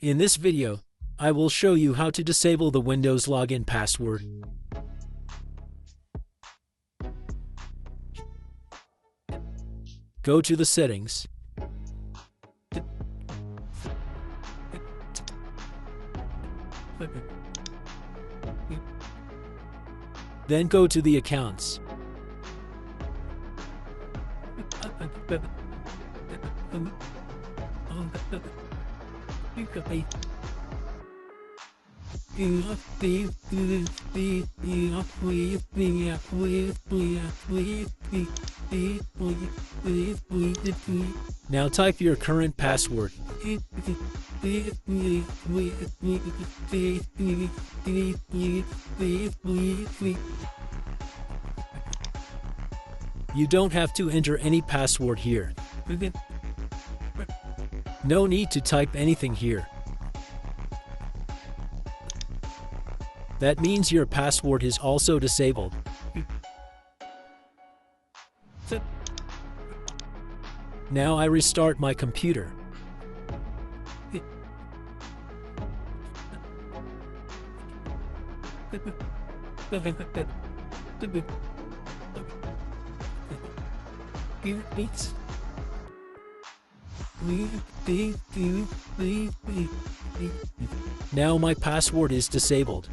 In this video, I will show you how to disable the Windows login password. Go to the settings. Then go to the accounts. Now type your current password. You don't have to enter any password here. No need to type anything here. That means your password is also disabled. Now I restart my computer. Now my password is disabled.